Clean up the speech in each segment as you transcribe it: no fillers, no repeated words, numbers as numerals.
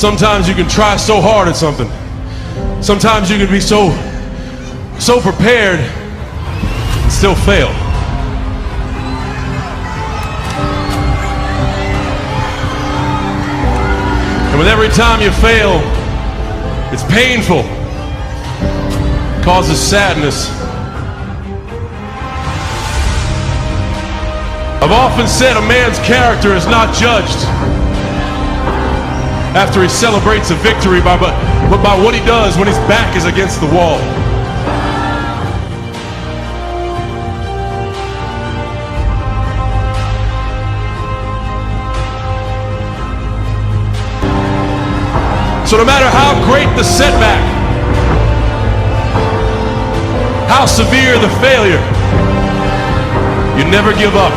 Sometimes you can try so hard at something. Sometimes you can be so prepared and still fail. And with every time you fail, it's painful, it causes sadness. I've often said a man's character is not judged after he celebrates a victory, but by what he does when his back is against the wall. So no matter how great the setback, how severe the failure, you never give up.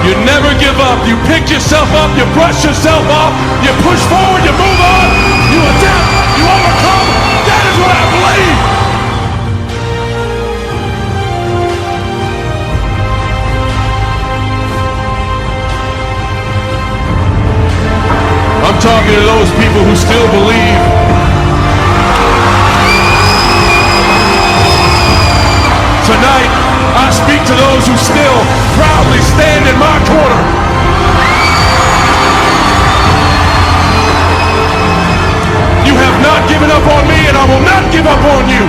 You never give up. You pick yourself up, you brush yourself off, you push forward, you move on, you adapt, you overcome. That is what I believe. I'm talking to those people who still believe. Tonight, I speak to those who still proudly stand in my corner. You have not given up on me, and I will not give up on you.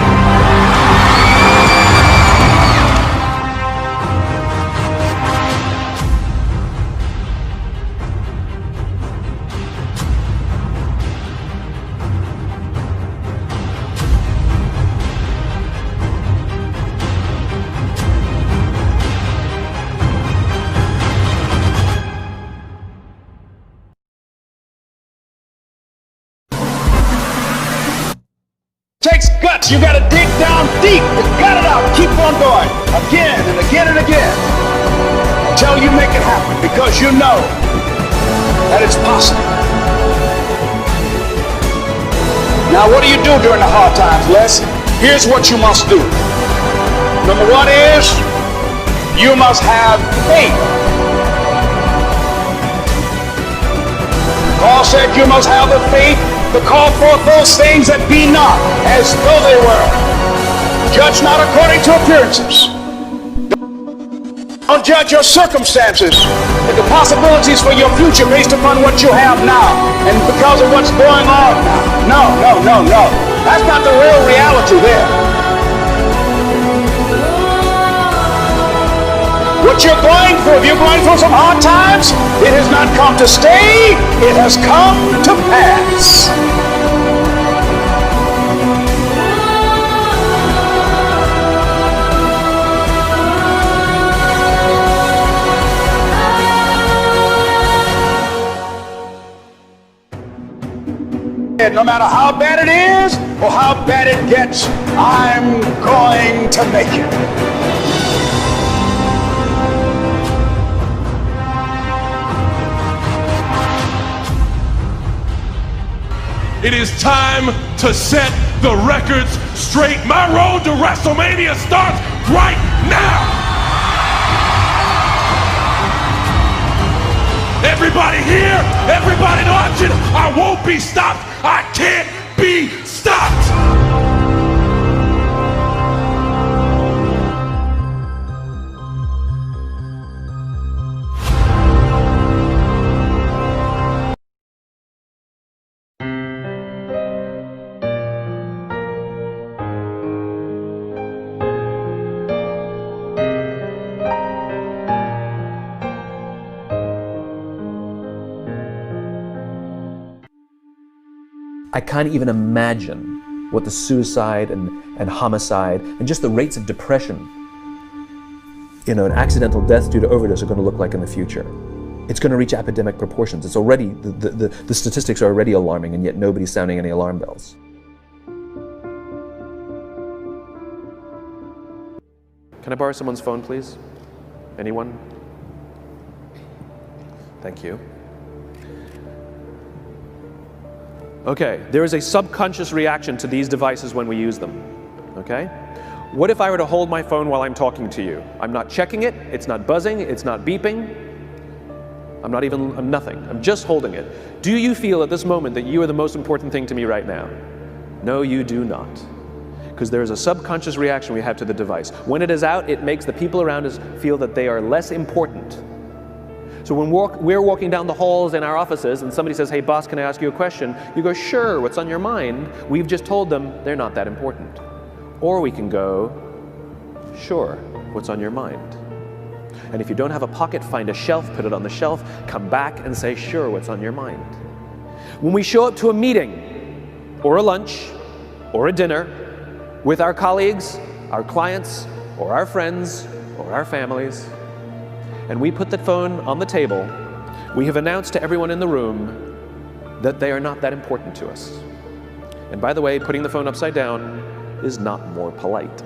Takes guts. You gotta dig down deep. You got it out. Keep on going. Again and again and again. Until you make it happen, because you know that it's possible. Now, what do you do during the hard times, Les? Here's what you must do. Number one is, you must have faith. Paul said you must have the faith to call forth those things that be not as though they were. Judge not according to appearances. Don't judge your circumstances and the possibilities for your future based upon what you have now and because of what's going on now. No. That's not the real reality there. What you're going through, if you're going through some hard times, it has not come to stay, it has come to pass. No matter how bad it is or how bad it gets, I'm going to make it. It is time to set the records straight. My road to WrestleMania starts right now. Everybody here, everybody watching, I won't be stopped. I can't be stopped. I can't even imagine what the suicide and homicide and just the rates of depression, and accidental death due to overdose are going to look like in the future. It's going to reach epidemic proportions. It's already, the statistics are already alarming, and yet nobody's sounding any alarm bells. Can I borrow someone's phone, please? Anyone? Thank you. Okay, there is a subconscious reaction to these devices when we use them, okay? What if I were to hold my phone while I'm talking to you? I'm not checking it, it's not buzzing, it's not beeping. I'm nothing. I'm just holding it. Do you feel at this moment that you are the most important thing to me right now? No, you do not. Because there is a subconscious reaction we have to the device. When it is out, it makes the people around us feel that they are less important. So when we're walking down the halls in our offices and somebody says, hey boss, can I ask you a question? You go, sure, what's on your mind? We've just told them they're not that important. Or we can go, sure, what's on your mind? And if you don't have a pocket, find a shelf, put it on the shelf, come back and say, sure, what's on your mind? When we show up to a meeting, or a lunch, or a dinner, with our colleagues, our clients, or our friends, or our families, and we put the phone on the table, we have announced to everyone in the room that they are not that important to us. And by the way, putting the phone upside down is not more polite.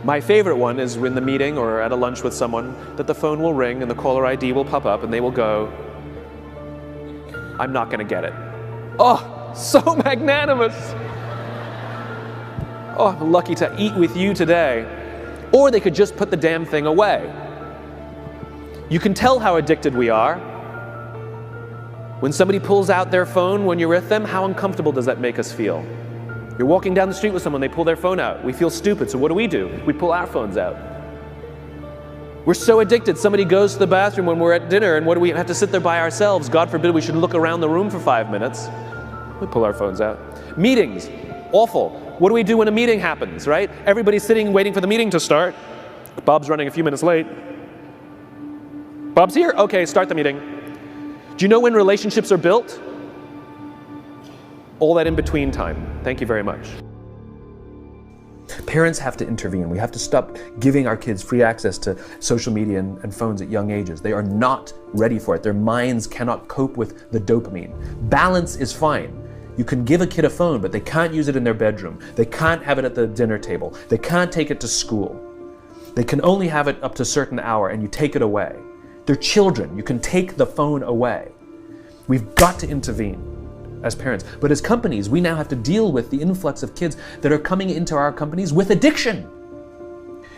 My favorite one is in the meeting or at a lunch with someone that the phone will ring and the caller ID will pop up and they will go, I'm not going to get it. Oh, so magnanimous. Oh, I'm lucky to eat with you today. Or they could just put the damn thing away. You can tell how addicted we are. When somebody pulls out their phone when you're with them, how uncomfortable does that make us feel? You're walking down the street with someone, they pull their phone out. We feel stupid, so what do? We pull our phones out. We're so addicted. Somebody goes to the bathroom when we're at dinner, and what do we have to sit there by ourselves? God forbid we should look around the room for 5 minutes. We pull our phones out. Meetings, awful. What do we do when a meeting happens, right? Everybody's sitting waiting for the meeting to start. Bob's running a few minutes late. Bob's here? Okay, start the meeting. Do you know when relationships are built? All that in between time. Thank you very much. Parents have to intervene. We have to stop giving our kids free access to social media and phones at young ages. They are not ready for it. Their minds cannot cope with the dopamine. Balance is fine. You can give a kid a phone, but they can't use it in their bedroom. They can't have it at the dinner table. They can't take it to school. They can only have it up to a certain hour, and you take it away. They're children. You can take the phone away. We've got to intervene as parents. But as companies, we now have to deal with the influx of kids that are coming into our companies with addiction.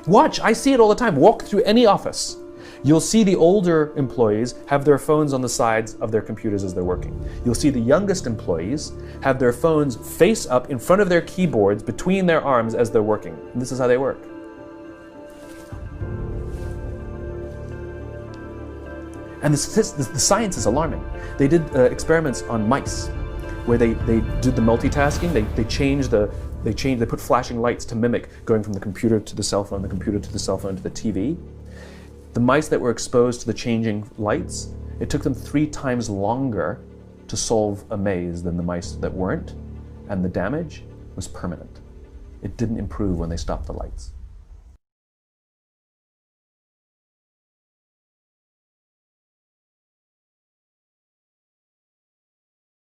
Watch, I see it all the time. Walk through any office. You'll see the older employees have their phones on the sides of their computers as they're working. You'll see the youngest employees have their phones face up in front of their keyboards between their arms as they're working. And this is how they work. And the science is alarming. They did experiments on mice where they did the multitasking. They put flashing lights to mimic going from the computer to the cell phone, the computer to the cell phone to the TV. The mice that were exposed to the changing lights, it took them 3 times longer to solve a maze than the mice that weren't, and the damage was permanent. It didn't improve when they stopped the lights.